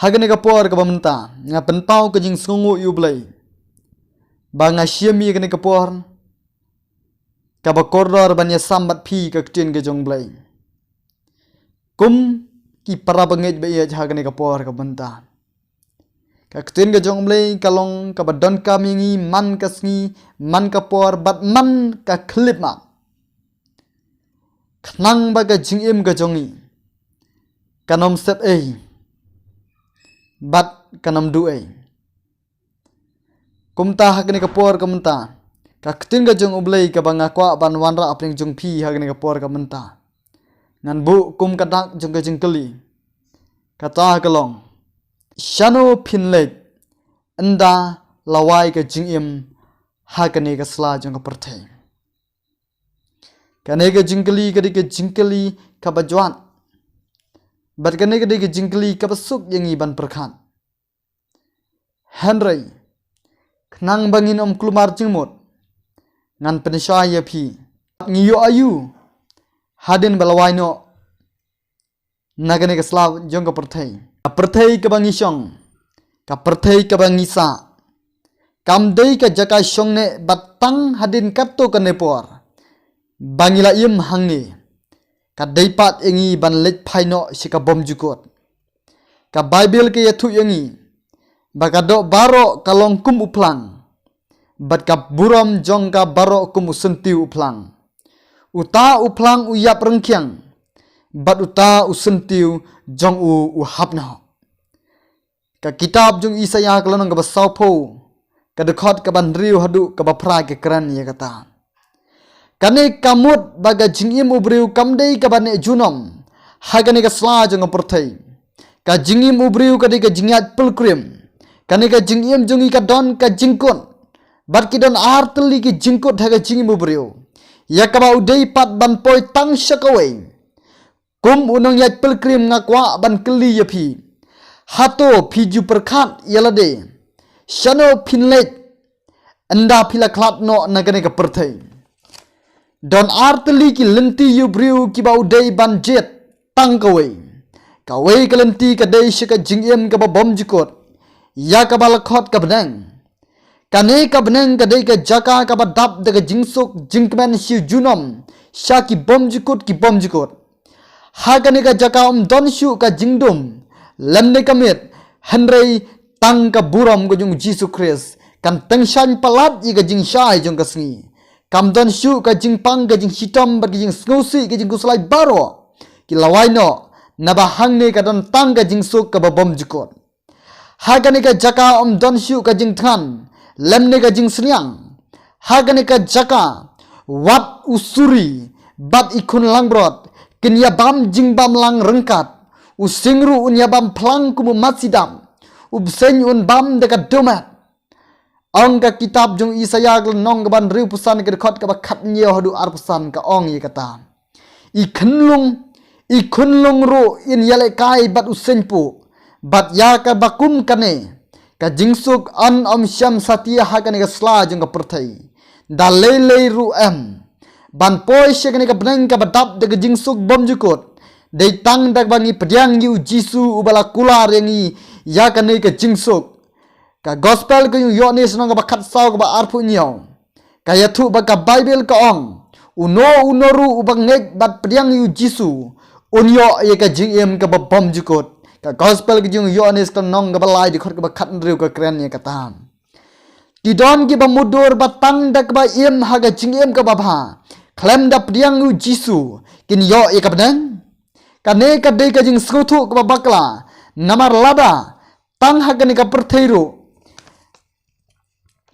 Hagani kapor ka pamenta nga penpau ka jing sungu yublay. Banga syami ka ni kapor ka bakordor banya sambat pi ka ktin ka jong blay. Kum ki para bangej ba iya hagani kapor ka pamenta. Ka ktin ka jong blay kalong ka badon ka mingi man ka sngi man kapor bat man ka klip ma. Knang ba ka jing im ka jongi. Kanom set bat kanam duai. Kumta hagni kapor kamenta. Ka ktin ka jong ublay ka banga kwa ban wanra apning jong pi hagni kapor kamenta. Ngan bu kum kadak jong ka jingkeli. Kata kalong. Shano pinlek enda lawai ka jingim hagni ka sla jong ka pertai. Kane ka jingkeli ka bajuan. Bat kane ka jingkeli ka basuk yang iban perkan. Henry knang bangin klumar jingmut ngan penisaya pi ngiyo ayu hadin balawai no nagane ka slav jong ka perthai ka bangisong ka perthai ka bangisa kamdei ka jaka shongne batang hadin katto ka nepor bangila im hangi ka deipat engi ban let phaino sika bom jukot ka bible ke yathu yengi bagado baro kalong kum uplang bat ka buram jong ka baro kum usentiu uplang uta uplang uyap rengkyang bat uta usentiu jong u hapna ka kitab jong Isaya kalong ka basaupo ka dekhot ka bandriu hadu ka bapra ke kran ya kata kane kamut baga jingim ubriu kamdei ka bane junom hagane ka sla jong perthai ka jingim ubriu ka de ka jingyat pulkrim kane ka jingim jongi ka don ka jingkon bat ki don artli ki jingkot haga jingim ubriu ya ka ba udei pat ban poi tang shakawai kum unong yat pulkrim ngakwa ban keli yapi hato piju perkhat yalade shano pinlet enda pila klat no nagane ka perthai don artli ki lenti yubriu ki ba udei ban jet tang kawai kawai ka lenti ka dei shika jingim ka ba bom jikot ya ka balakot ka benang kane ka benang ka dei ka jaka ka ba dap daga jingsuk jingkmen si junom sha ki bom jikot ha kane ka jaka don shu ka jingdum lemne kamit henry tang ka buram go jung Jesus Christ kan tengshan palat i ka jing shai jong ka sngi kam don shu ka jing pang ka jing hitam ba jing snosi ka jing kuslai baro ki lawai no naba hangne ka don tang ka jing suk ka ba bom jikot hagane ka jaka don shu ka jing than lemne ka jing sniang hagane ka jaka wat usuri bat ikun langbrot kinya bam jing bam lang rengkat usingru unya bam plang kumu matsidam ubseng un bam de ka domat ong ka kitab jong Isaya nong ka ban riu pusan ka khot ka ba khat nye hadu ar pusan ka ong ye kata ikhunlung ro in yale kai bat usenpu bat ya ka bakum kane ka jingsuk an syam satia ha kane ka sla jong ka perthai da lele ru ban poi she kane ka bnang ka badap de ka jingsuk bom jukot dei tang dak bangi pediang yu jisu ubala kular yangi ya kane ka jingsuk ka gospel ka yung yonis nong ka bakat saw ka ba arpu nyaw ka yathu ba ka bible ka ong unoru ubang ngek bat pediang yu jisu unyo ye ka jingim ka ba bom jukot ka gospel ki jung yonis ka nong ka balai di khot ka ba khat riu ka kren ye ka tam ki don ki ba mudur ba tang dak ba im ha ga jingim ka ba bha klem da pediang yu jisu kin yo ye ka benang ka ne ka de ka jing skuthu ka ba bakla namar lada tang ha ga ni ka perthairu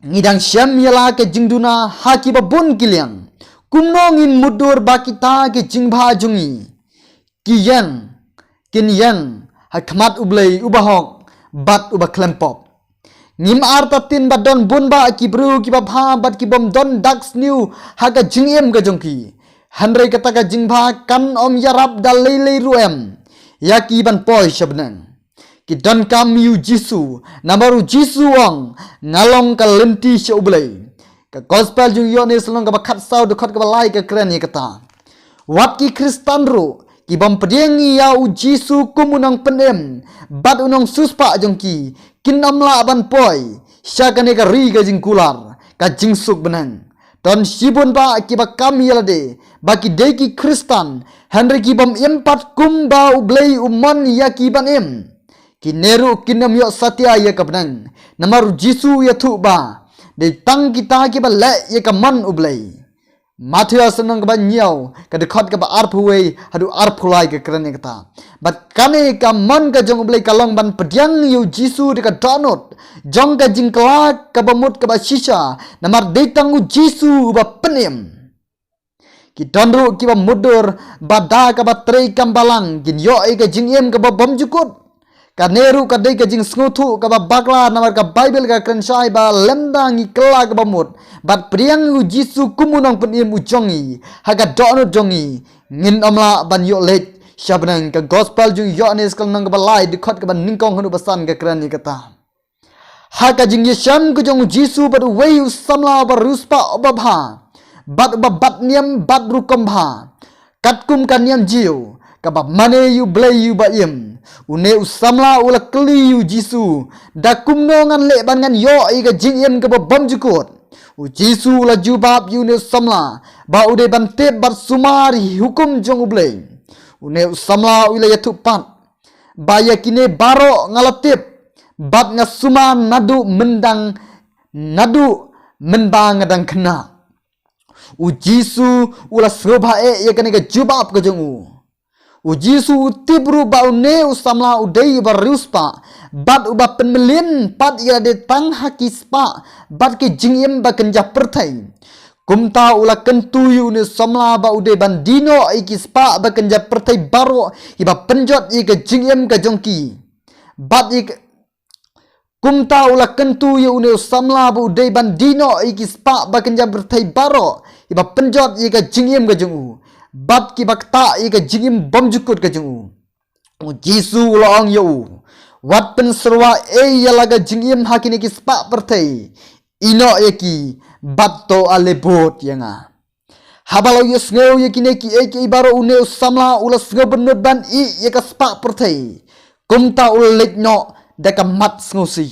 ngidang syam yala ke jingduna haki ba bun kiliang kumnong in mudur ba kita ke jingba jungi kiyan kinyan hakmat ublay ubahok bat uba klempop ngim arta tin ba don bun ba ki bru ki ba bha bat ki bom don dax new haga jingem ga jongki hanre kata ka jingba kan yarab dal lele ruem yaki ban poi shabnang ki don kam yu jisu namaru jisu wang ngalong ka lenti she ublay ka gospel jung yonis long ka ba khat saw de khot ka ba lai ka kren ye kata wat ki kristan ru ki bom pediangi ya u Jisu kumunang penem bat unong suspa jongki kinam la ban poi syakane ka ri ka jingkular ka jingsuk benang don sibun ba ki ba kami yalade baki deki Kristan Henry ki bom empat kumba ublei umon ya ki ban em kineru kinam yo satya ya ka benang namaru Jisu ya thu ba de tang kita ki ba le ya ka man ublei Matthew senang ke banyau ke dekat ke arpuwe hadu arpulai ke keren kata bat kane ka man ka jong blai kalong ban pediang yu Jisu dekat donot jong ka jingkelak ke bamut ke shisha namar detang u Jisu ba penem ki donru ki ba mudur bada ka ba trei kambalang gin yo ke jingem ke ba bom jukut ka neru ka dei ka jing sngutu ka ba bakla namar ka Bible ka kren sai ba lemdang i kela ka ba mut bat priang u Jisu kumunang penim u jongi haga donut jongi ngin amla ban yo let shabnang ka gospel jung Yohanes kal nang ka ba lai dikot ka ba ningkong hanu basan ka kren ni kata haga jing yesham ku jong Jisu bat wei u samla ba ruspa obabha bat niam bat rukom bha katkum kan niam jiu ka ba mane yu blai yu ba yem une usamla ula kli yu Jisu da kumno ngan le ban ngan yo i ga jingem ka bom jukut u Jisu ula jubab yu ne usamla ba ude ban te bat sumari hukum jong ublei une usamla ula yatu pat ba yakine baro ngalatip bat ngasuma nadu mendang ngadang kena u Jisu ula sroba ya kane ga jubab ka jong u Jisu tibru ba une usamla udei baruspa bat uba penmelin pat ira de tang hakispa bat ke jingim ba kenja pertai kumta ula kentu yu ne samla ba ude bandino ikispa ba kenja pertai baro iba penjot i ke jingim ka jongki bat ik kumta ula kentu yu ne samla ba ude bandino ikispa ba kenja pertai baro iba penjot i ke jingim ka jongu bat ki bakta i ka jingim bom jukut ka jungu u Jisu laong yo wat pen serwa yalaga jingim hakini ki spa pertai ino yaki bat to alebot yanga habalo yo sneu yakine ki ibaro une samla ula sneu benut ban i yaka spa pertai kumta ul lekno daka mat sngusi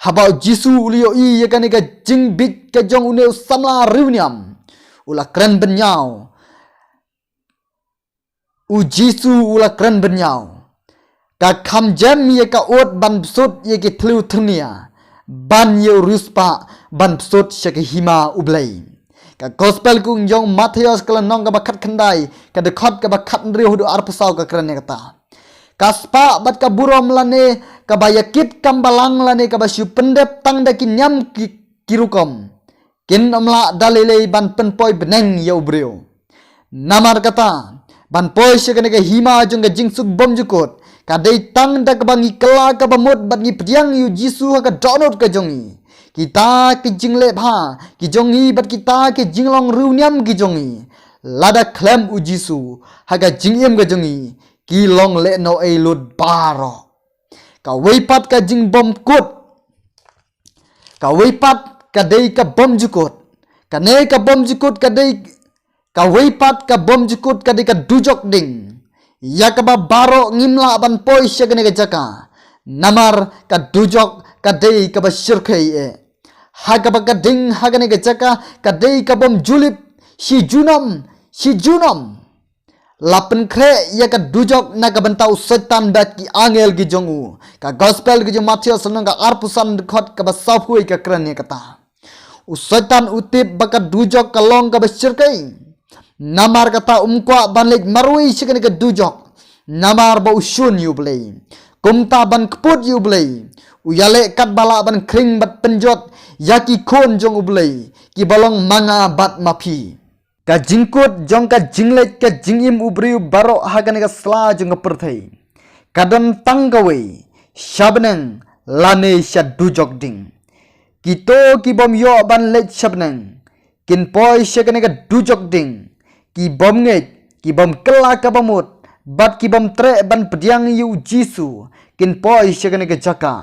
habao Jisu ulio i yakane ka jingbit ka jong une samla riuniam ula kren benyau u Jisu ula kren benyau ka kham jam ye ka ot ban sut ye ki thlu thnia ban ye ruspa ban sut shake hima ublai ka gospel ku jong Matthias kala nong ka bakhat khandai ka de khot ka bakhat ri hudu arpusau ka kren kata kaspa bat ka burom lane ka bayakit kambalang lane ka basu pendep tang da kinyam kirukom kin amla dalile ban penpoi beneng ye ubrio namar kata ban poi shakane ka hima jong ka jingsuk bom jukut ka dei tang da ka bangi kela ka bamut bat ngi pdiang yu Jisu ka donot ka jongi kita ki jingle bha ki jongi bat kita ki jinglong runyam ki jongi lada klem u Jisu haga jingem ka jongi ki long le no ei lut baro ka weipat ka jing bom kut ka weipat ka dei ka bom jukut ka ne ka bom jukut ka dei ka weipat ka bom jukut ka dika dujok ding ya ka ba baro ngimla ban poi shagane ka jaka namar ka dujok ka dei ka ba shirkai e ha ka ba ka ding hagane ka jaka ka dei ka bom julip si junom lapen kre ya ka dujok na ka bantau setan bat ki angel gi jongu ka gospel gi Matthias nang ka arpusan khot ka ba saphui ka krane kata u setan utip ba ka dujok ka long ka ba shirkai namar kata umkwa banlik marui shikane ka dujok namar ba usun yu blei kumta ban kput yu blei uyale kat bala ban kring bat penjot yaki kon jong ublei ki balong manga bat mapi ka jingkut jong ka jinglet ka jingim ubriu baro hagane ka sla jong perthai kadam tanggawe shabnang lane sha dujok ding kito ki bom yo ban let shabnang kin poi shikane ka dujok ding ki bom nget ki bom kela ka bamut bat ki bom tre ban pediang yu Jisu kin poi shakane ka jaka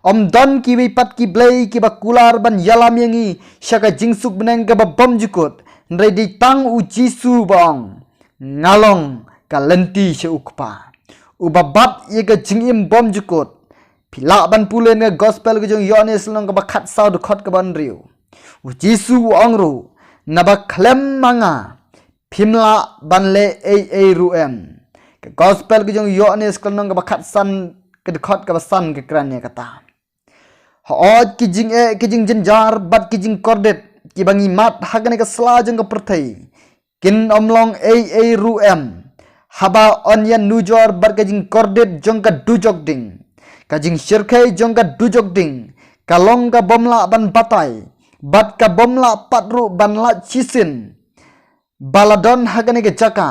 om don ki wipat ki blei ki bakular ban yalam yangi shaka jingsuk beneng ka bom jukut ndai di tang u Jisu bang ngalong kalenti she ukpa ubabat ye ka jingim bom jukut pila ban pulen ga gospel ga jong yones long ka bakhat saw de khot ka ban riu u jisu ongru naba khlem manga phimla banle ei ruem ka gospel ga jong yones ka long ka bakhat san ka de khot ka basan ka krane kata Hoot kijing jenjar bat kijing kordet ki bangi mat hagane ka sla jong ka perthai kin omlong ei ruem haba onyan nujor bat kijing kordet jong ka dujok ding kajing shirkai jong ka dujok ding kalong ka bomla ban batai bat ka bomla patru ban la chisin baladon hagane ka jaka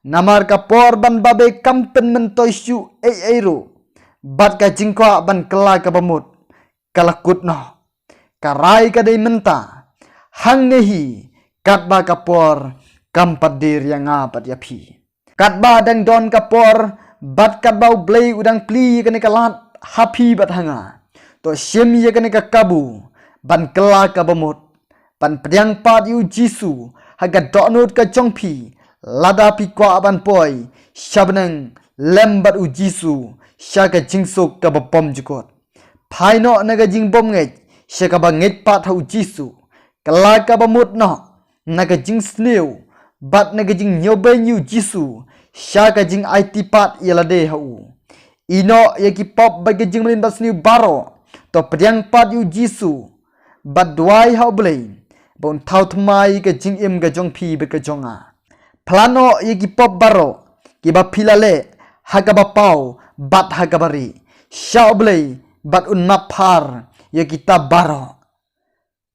namar ka por ban babe kampen mentoi shu ei ru bat ka jingkwa ban kela ka bamut kalakut no karai kadai menta hang nehi katba kapor kampat dir yang apat yapi katba dang don kapor bat katbau blei udang pli kene kalat happy bat hanga to shem ye kene kabu ban kela kabamut ban pediang pat yu jisu haga donut ka jongpi lada pi kwa ban poi shabnang lembat u jisu shaga jingsuk ka bapom jukot Paino naga jing bom ngej shaka ba ngej pat hau jisu kala ka ba mut no naga jing sneu bat naga jing nyobe nyu jisu shaka jing IT pat yalade hau ino yaki pop ba jing melin bas new baro to pediang pat yu jisu bat duai hau blei bon thau thmai ka jing im ga jong phi be ka jonga plano yaki pop baro ki ba philale haga ba pau bat haga bari sha blei bat un maphar ya kita baro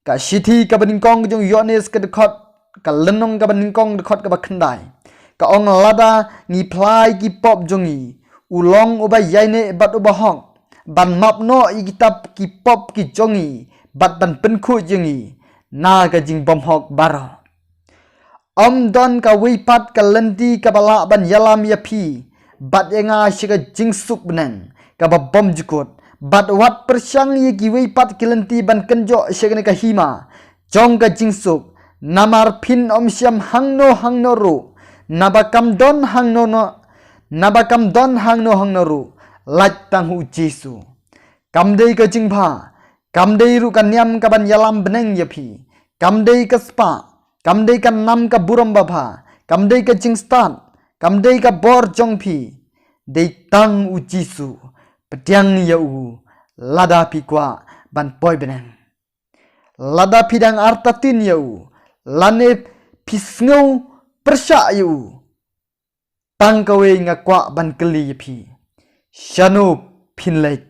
ka sithi ka baningkong jong yones ka dekhot ka lenong ka baningkong dekhot ka bakhandai ka ong lada ni phlai ki pop jongi ulong uba yaine bat uba hong ban mapno i kitab ki pop ki jongi bat ban penkhu jongi na ka jing bom hok baro don ka wipat ka lenti ka bala ban yalam ya phi bat enga shiga jingsuk benang ka ba bom jukut bat wat persyang ye giwei pat kilenti ban kenjo shegane ka hima jong ka jingsuk namar phin om syam hangno ru nabakam don hangno ru laj tang hu jisu kamdei ka jingpha kamdei ru ka nyam ka ban yalam beneng yapi kamdei ka spa kamdei ka nam ka buram bapha kamdei ka jingstan kamdei ka bor jongphi dei tang u jisu pediang yau lada pikwa ban poi benang lada pidang artatin yau lane pisngau persya yau tangkawe ngakwa ban keli yapi shanu pinlek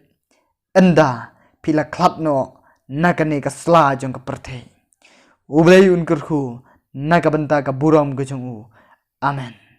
enda pila klatno nakane ka sla jong ka perthei ublei unkurku nakabenta ka buram gojong amen.